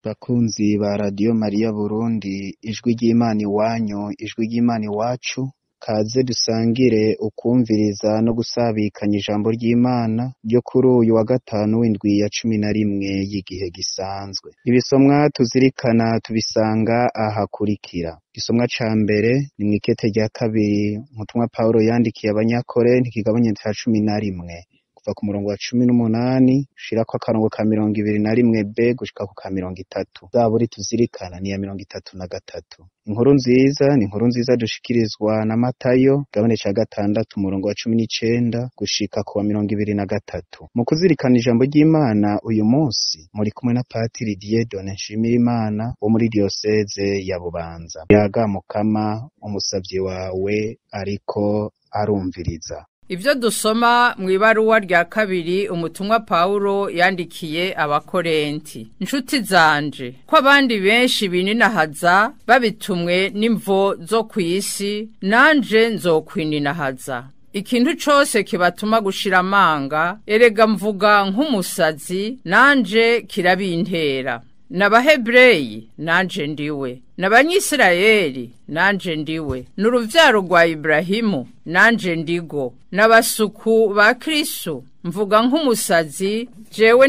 Bakunzi ba Radio Maria Burundi, ijwi ry'Imana iwanyu, ijwi ry'Imana iwacu, kaze dusangire ukumviriza no gusabikanya ijambo ry'Imana ryo kuri uyu wa gatanu w'indwi ya 11 y'igihe gisanzwe. Ibisomwa tuzirikana tubisanga ahakurikira. Igisomwa ca mbere ni mw'ikete rya kabiri umutumwa Paulo yandikiye abanyakorinti ikigabane ca 11. Kuva ku murongo wa 18 ushirako akarongo ka 21b gushika ku ka 30. Zaburi tuzirikana ni ya 33. Inkuru nziza ni inkuru nziza dushikirizwa na Matayo igabane ca 6 umurongo wa 19 gushika ku wa 23. Mu kuzirikana ijambo ry'Imana uyu munsi muri kumwe na Patiri Dieudonne Nshimirimana wo muri diocese ya Bubanza. Yaga Mukama umusavyi wawe ariko arumviriza. Ivyo dusoma mw'ibaruwa rya kabiri umutumwa Paulo yandikiye abakorenti. Nshuti zanje, ko abandi benshi bininahaza babitumwe n'imvo zo kw'isi, nanje nzokwininahaza. Ikintu cose kibatuma gushira amanga, erega mvuga nk'umusazi, nanje kirabintera. N'Abahebreyi nanje ndiwe, n'Abanyisirayeli nanje ndiwe, n'uruvyaro rwa Ibrahimu nanje ndigo, n'abasuku ba Kristo mvuga nk'umusazi, jewe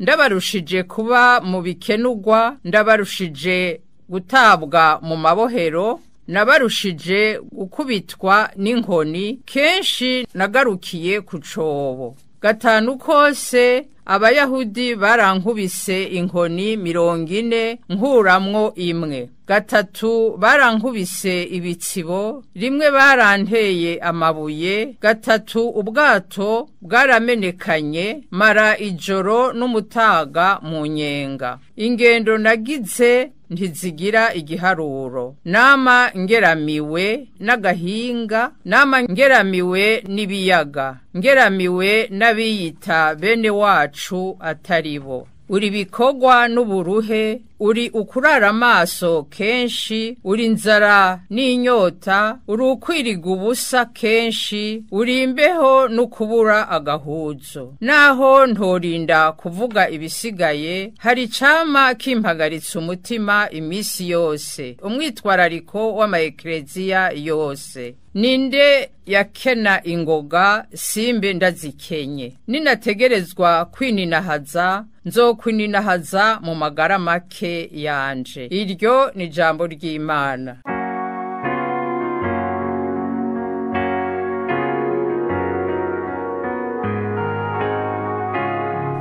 ndabarushije kuba mu bikenugwa, ndabarushije gutabwa mu mabohero, nabarushije gukubitwa n'inkoni, kenshi nagarukiye ku cobo. 5 kose Abayahudi barankubise inkoni 40 nkuramwo imwe. 3 barankubise ibitsibo, 1 baranteye amabuye, 3 ubwato bwaramenekanye, mara ijoro n'umutaga mu nyenga. Ingendo nagize ntizigira igiharuro, nama ngeramiwe n'agahinga, nama ngeramiwe n'ibiyaga, ngeramiwe n'abiyita bene wacu ataribo. Uri bikogwa n'uburuhe, uri ukurara amaso kenshi, uri inzara n'inyota, uri ukwiriga ubusa kenshi, uri imbeho n'ukubura agahuzo. Naho ntorinda kuvuga ibisigaye, hari icama kimpagaritse umutima imisi yose, umwitwarariko w'amaekleziya yose. Ninde yakena ingoga simbe ndazikenye, ninategerezwa kwininahaza nzokwininahaza mu magara make yanje. Iryo ni ijambo ry'Imana.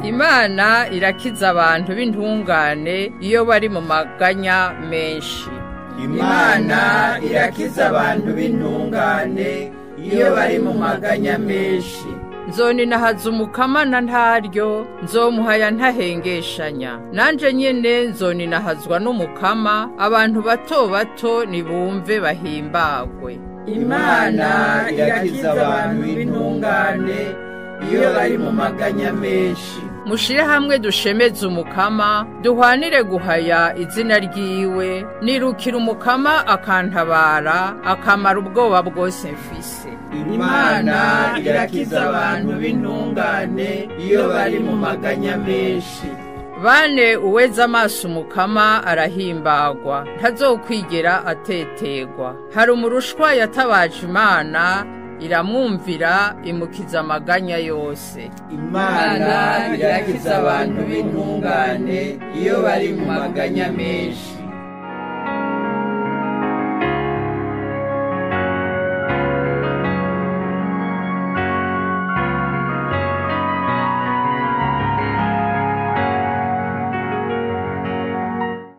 Imana irakiza abantu b'intungane iyo bari mu maganya menshi. Imana irakiza abantu b'intungane iyo bari mu maganya menshi. Nzoninahaza umukamana ntaryo, nzomuhaya ntahengeshanya. Nanje nyene nzoninahazwa n'umukama, abantu bato bato nibumve bahimbagwe. Imana irakiza abantu b'intungane iyo bari mu maganya menshi. Mushire hamwe dushemeze umukama, duhwanire guhaya izina ryiwe, nirukira umukama akantabara, akamara ubwoba bwose mfise. Imana irakiza abantu b'intungane iyo bari mu maganya menshi. Bane uweza amaso umukama arahimbagwa, ntazokwigera atetegwa. Hari umurushwa yatabaje Imana, iramwumvira imukiza amaganya yose. Imana irakiza abantu b'intungane iyo bari mu maganya menshi.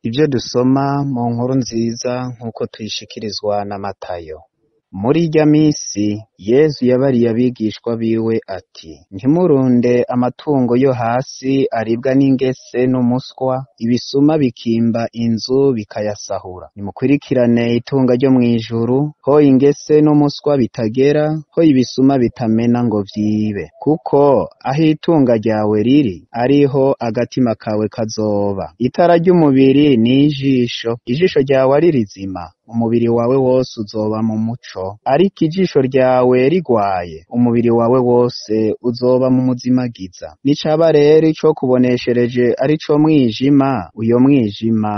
Ibyo dusoma mu nkuru nziza nk'uko tuyishikirizwa na Matayo. Muri irya misi Yesu yabariye abigishwa biwe ati, ntimurunde amatungo yo hasi aribwa n'ingese n'umuswa, ibisuma bikimba inzu bikayasahura. Nimukurikirane itunga ryo mw'ijuru, ho ingese n'umuswa bitagera, ho ibisuma bitamena ngo vyibe. Kuko aho itunga ryawe riri, ariho agatima kawe kazoba. Itara ry'umubiri ni ijisho. Ijisho ryawe ari rizima, umubiri wawe wose uzoba mu muco, ariko ijisho ryawe rigwaye umubiri wawe wose uzoba mu muzimagiza. Nicaba rero ico kuboneshereje ari co mwijima, uyo mwijima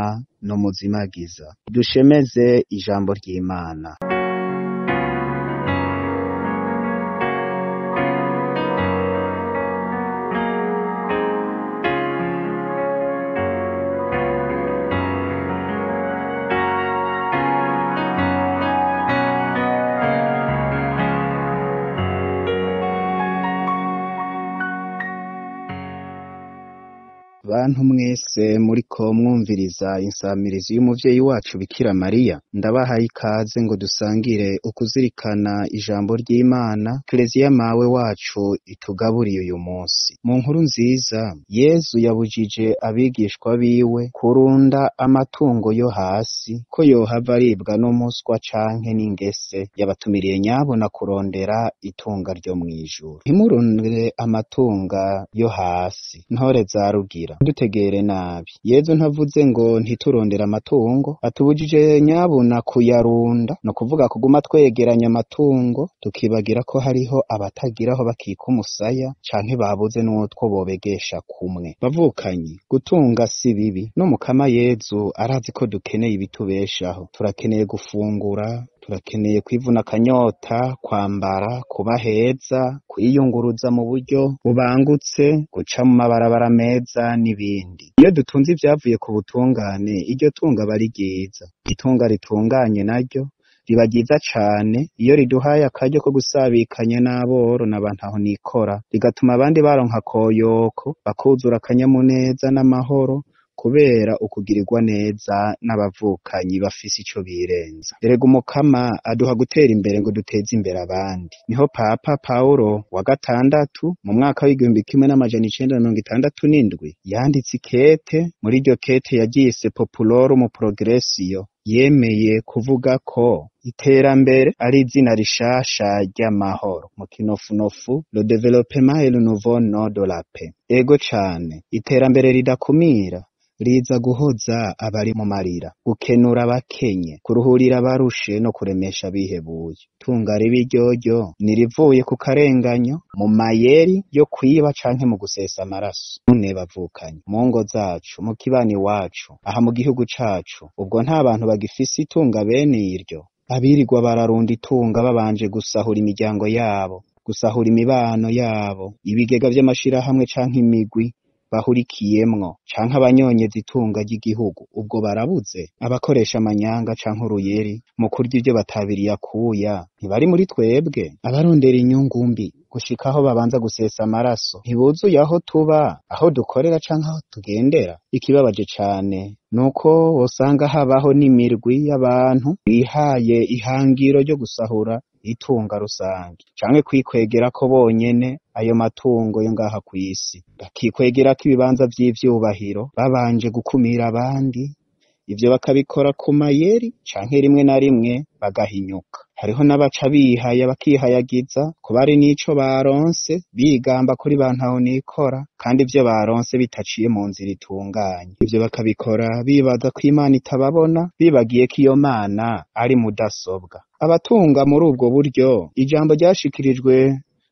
no muzimagiza. Dushemeze ijambo ry'Imana. Bantu mwese muriko mwumviriza insamirizi y'umuvyeyi wacu Bikira Mariya, ndabahaye ikaze ngo dusangire ukuzirikana ijambo ry'Imana Eklezia mawe wacu itugaburiye uyu munsi. Mu nkuru nziza, Yezu yabujije abigishwa biwe kurunda amatungo yo hasi ko yohava aribwa n'umuswa canke n'ingese. Yabatumiriye nyabona kurondera itunga ryo mw'ijuru. Ntimurundire amatunga yo hasi, ntore za rugira dutegere nabi. Yezu ntavuze ngo ntiturondera amatungo, atubujije nyabuna kuyarunda, no kuvuga kuguma twegeranya amatungo tukibagira ko hariho abatagiraho bakika umusaya canke babuze n'utwo bobegesha kumwe. Bavukanyi, gutunga si bibi, no mukama Yezu arazi ko dukeneye ibitubeshaho. Turakeneye gufungura, turakeneye kwivuna akanyota, kwambara, kuba heza, kwiyunguruza mu buryo bubangutse, guca mu mabarabara meza n'ibindi. Iyo dutunze ivyavuye ku butungane, iryo tunga aba ari ryiza. Itunga ritunganye naryo riba ryiza cane iyo riduhaye akaryo ko gusabikanya n'aboro n'abantaho nikora, rigatuma abandi baronka koyoko, bakuzura akanyamuneza n'amahoro kubera ukugirirwa neza n'abavukanyi bafise ico birenza. Erega umukama aduha gutera imbere ngo duteze imbere abandi. Niho Papa Paulo wa gatandatu mu mwaka w'igihumbi kimwe n'amajana 967 yanditse ikete. Muri iryo kete yaryise Populorum Progressio, yemeye kuvuga ko iterambere ari izina rishasha ry'amahoro. Mu kinofunofu, le développement est le nouveau nom de la paix. Ego cane, iterambere ridakumira riza guhoza abari mu marira, gukenura abakenye, kuruhurira abarushe no kuremesha abihebuye. Tunga ribi ryoryo nirivuye ku karenganyo, mu mayeri yo kwiba canke mu gusesa amaraso. None bavukanye, mu ngo zacu, mu kibani wacu, aha mu gihugu cacu, ubwo nta bantu bagifise itunga bene iryo. Abirirwa bararunda itunga babanje gusahura imiryango yabo, gusahura imibano yabo, ibigega vy'amashirahamwe canke imigwi bahurikiyemwo, canke abanyonyeza itunga ry'igihugu. Ubwo barabuze abakoresha amanyanga canke uruyeri mu kurya ivyo batabiriye akuya. Ntibari muri twebwe abarondera inyungu mbi gushika aho babanza gusesa amaraso. Ntibuzuye aho tuba, aho dukorera canke aho tugendera. Ikibabaje cane nuko wosanga habaho n'imirwi y'abantu bihaye ihangiro ryo gusahura itunga rusange canke kwikwegera ko bonyene ayo matungo yo ngaha kw'isi, bakikwegera ko ibibanza vy'ivyubahiro babanje gukumira abandi. Ivyo bakabikora ku mayeri canke rimwe na rimwe bagahinyuka. Hariho n'abaca bihaya bakihayagiza ko bari n'ico baronse, bigamba kuri bantaho nikora kandi ivyo baronse bitaciye mu nzira itunganye. Ivyo bakabikora bibaza ko Imana itababona, bibagiye ko iyo Mana ari mudasobwa. Abatunga muri ubwo buryo, ijambo ryashikirijwe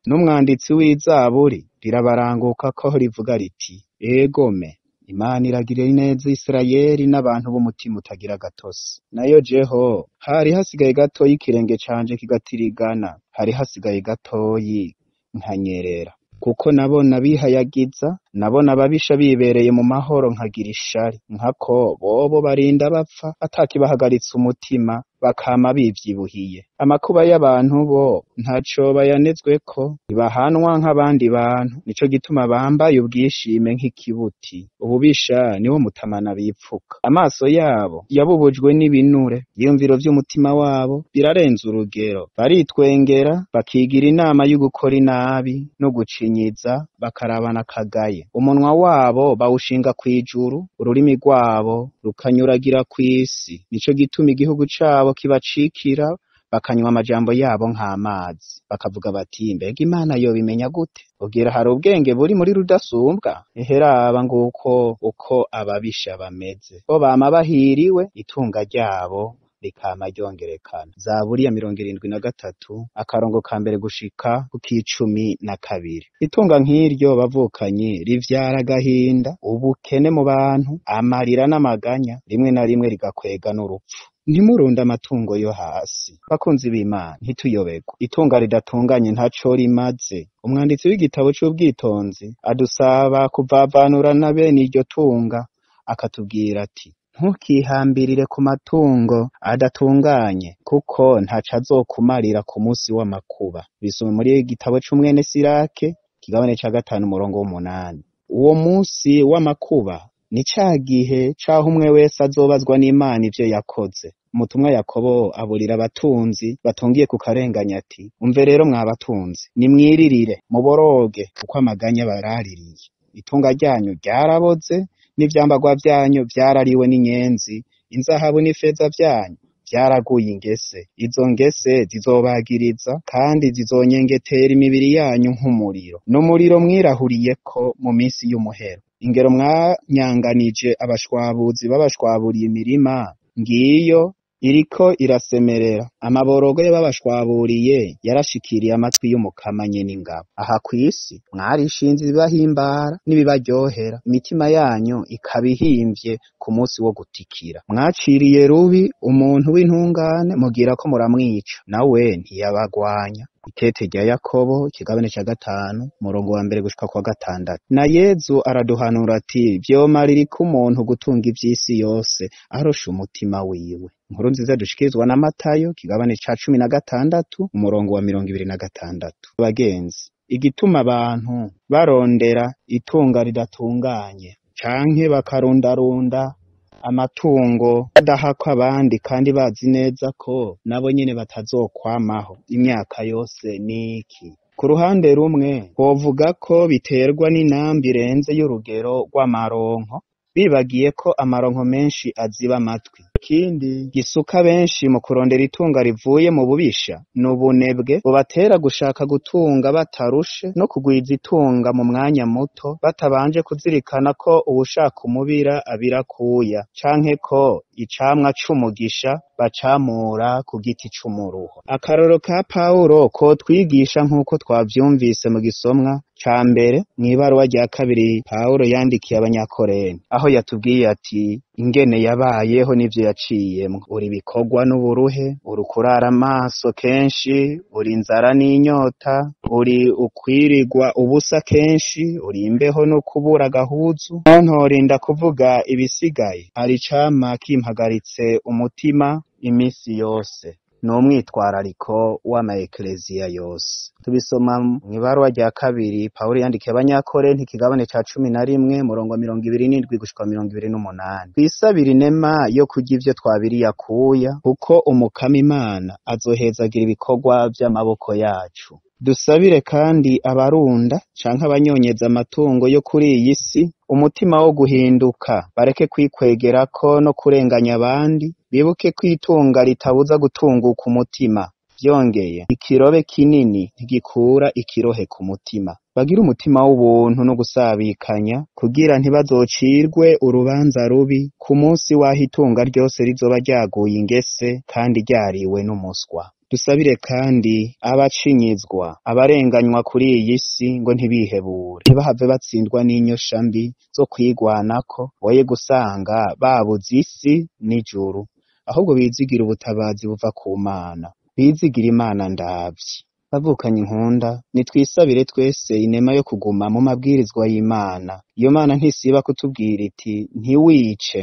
n'umwanditsi w'Izaburi rirabaranguka ko rivuga riti, egome Imana iragirira neza Isirayeli n'abantu b'umutima utagira gatosi. Nayo jeho hari hasigaye gatoyi ikirenge canje kigatirigana, hari hasigaye gatoyi nkanyerera. Kuko nabona bihayagiza, nabona ababisha bibereye mu mahoro nkagira ishari. Nkako bobo barinda bapfa atakibahagaritse umutima, bakama bivyibuhiye. Amakuba y'abantu bo ntaco bayanezweko, ntibahanwa nk'abandi bantu. Nico gituma bambaye ubwishime nk'ikibuti. Ububisha niwo mutamana bipfuka. Amaso yabo yabubujwe n'ibinure, iyumviro vy'umutima wabo birarenza urugero. Baritwengera, bakigira inama y'ugukora inabi no gucinyiza, bakarabana kagaye. Umunwa wabo bawushinga kw'ijuru, ururimi rwabo rukanyuragira kw'isi. Nico gituma igihugu cabo kibacikira, bakanywa amajambo yabo nk'amazi. Bakavuga bati, mbega Imana yobimenya gute? Ugira hari ubwenge buri muri rudasumbwa? Eheraba nguko uko ababisha bameze. Bo bama bahiriwe, itunga ryabo rikama ryongerekana. Zaburi ya 73 akarongo ka mbere gushika ku k'12. Itunga nk'iryo bavukanyi rivyara agahinda, ubukene mu bantu, amarira n'amaganya, rimwe na rimwe rigakwega n'urupfu. Ntimurunde amatungo yo hasi. Bakunzi b'Imana, ntituyoberwe. Itunga ridatunganye ntaco rimaze. Umwanditsi w'igitabo c'ubwitonzi adusaba kuvavanura na bene iryo tunga, akatubwira ati: ntukihambirire ku matungo adatunganye, kuko ntaco azokumarira ku musi w'amakuba. Bisoma muri igitabo c'umwene Sirake, kigabane ca 5 umurongo w'8. Uwo musi w'amakuba ni ca gihe caho umwe wese azobazwa n'Imana ivyo yakoze. Umutumwa Yakobo aburira abatunzi batungiye ku karenganya ati: umve rero mwabatunzi, nimwiririre muboroge, kuko amaganya baraririye. Itunga ryanyu ryaraboze, n'ivyambagwa vyanyu vyarariwe n'inyenzi, inzahabu n'ifeza vyanyu vyaraguye ingese. Izo ngese zizobagiriza kandi zizonyengetera imibiri yanyu nk'umuriro. N'umuriro mwirahuriyeko mu minsi y'umuhero. Ingero mwanyanganije abashwabuzi babashwaburiye imirima, ngiyo iriko irasemerera. Amaborogo y'ababashwaburiye yarashikiriye amatwi y'umukama nyene ingabo. Aha kw'isi mwarishinze ibibahimbara n'ibibaryohera, imitima yanyu ikabihimvye ku musi wo gutikira. Mwaciriye rubi umuntu w'intungane, mugira ko muramwica, nawe ntiyabagwanya. Ikete rya Yakobo kigabane ca 5 umurongo wa mbere gushika kwa 6. Na Yezu araduhanura ati: vyomarira iki umuntu gutunga ivy'isi yose arosha umutima wiwe. Inkuru nziza dushikirizwa na Matayo kigabane ca 16 umurongo wa 26. Bagenzi, igituma abantu barondera itunga ridatunganye canke bakarundarunda amatungo badahakwa abandi kandi bazi neza ko nabo nyene batazokwamaho imyaka yose niki? Ku ruhande rumwe hovuga ko biterwa n'inambi irenze y'urugero rw'amaronko, bibagiye ko amaronko menshi aziba amatwi. Ikindi gisuka benshi mu kurondera itunga rivuye mu bubisha n'ubunebwe bubatera gushaka gutunga batarushe no kugwiza itunga mu mwanya muto, batabanje kuzirikana ko uwushaka umubira abirakuya, canke ko icamwa c'umugisha bacamura ku giti c'umuruho. Akarorero ka Pawulo ko twigisha nk'uko twavyumvise mu gisomwa ca mbere mw'ibaruwa rya kabiri Pawulo yandikiye Abanyakorenti, aho yatubwiye ati: ingene yabayeho n'ivyo yaciyemwo. Uri bikorwa n'uburuhe, uri kurara amaso kenshi, uri inzara n'inyota, uri ukwirirwa ubusa kenshi, uri imbeho no kubura agahuzu. Ntorinda kuvuga ibisigaye, hari icama kimpagaritse umutima imisi yose. N'umwitwarariko w'amaekleziya yose. Tubisoma mw'ibaruwa rya kabiri Pawulo yandikiye Abanyakorenti kigabane ca 11 murongo 27 gushika 28. Twisabira inema yo kurya ivyo twabiriye akuya, kuko umukama Imana azohezagira ibikorwa vy'amaboko yacu. Dusabire kandi abarunda canke abanyonyeza amatungo yo kuri iyi si umutima wo guhinduka, bareke kwikwegerako no kurenganya abandi, bibuke ko itunga ritabuza gutunguka umutima. Vyongeye, ikirobe kinini ntigikura ikirohe ku mutima. Bagira umutima w'ubuntu no gusabikanya, kugira ntibazocirwe urubanza rubi ku munsi waho itunga ryose rizoba ryaguye ingese kandi ryariwe n'umuswa. Dusabire kandi abacinyizwa, abarenganywa kuri iyi si ngo ntibihebure, ntibahave batsindwa n'inyosha mbi zo kwigwanako, boye gusanga babuze isi n'ijuru, ahubwo bizigira ubutabazi buva ku Mana. Bizigira Imana ndavyi. Bavukanye inkunda, nitwisabire twese inema yo kuguma mu mabwirizwa y'Imana. Iyo Mana ntisiba kutubwira iti: ntiwice,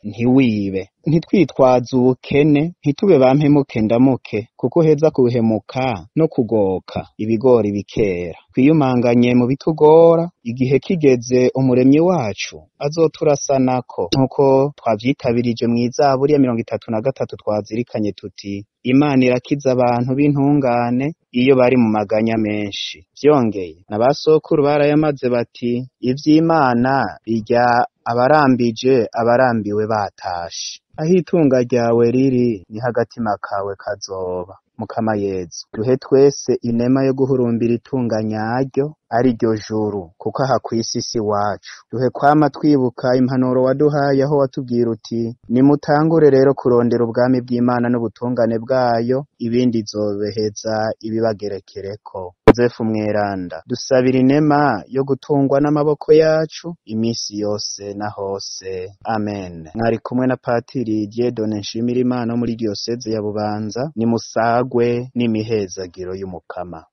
ntiwibe. Ntitwitwaze ubukene, ntitube bampemuke ndamuke, kuko heza kuhemuka no kugoka ibigori bikera. Twiyumanganye mu bitugora, igihe kigeze umuremyi wacu azoturasanako, nkuko twavyitabirije mw'Izaburi ya 33 twazirikanye tuti: Imana irakiza abantu b'intungane iyo bari mu maganya menshi. Vyongeye, n'abasokuru barayamaze bati: ivy'Imana birya abarambije abarambiwe batashe. Aho itunga ryawe riri ni hagatima kawe kazoba. Mukama Yezu, duhe twese inema yo guhurumbira itunga nyaryo ari ryo juru, kuko aha kw'isi si iwacu. Duhe kwama twibuka impanuro waduhaye aho watubwira uti nimutangure rero kurondera ubwami bw'Imana n'ubutungane bwayo, ibindi izobeheza ibibagerekereko. Yozefu mweranda, dusabira inema yo gutungwa n'amaboko yacu imisi yose na hose. Amen. Mwari kumwe na Patiri Dieudonne Nshimirimana muri diyoseze ya Bubanza. Nimusagwe n'imihezagiro y'Umukama.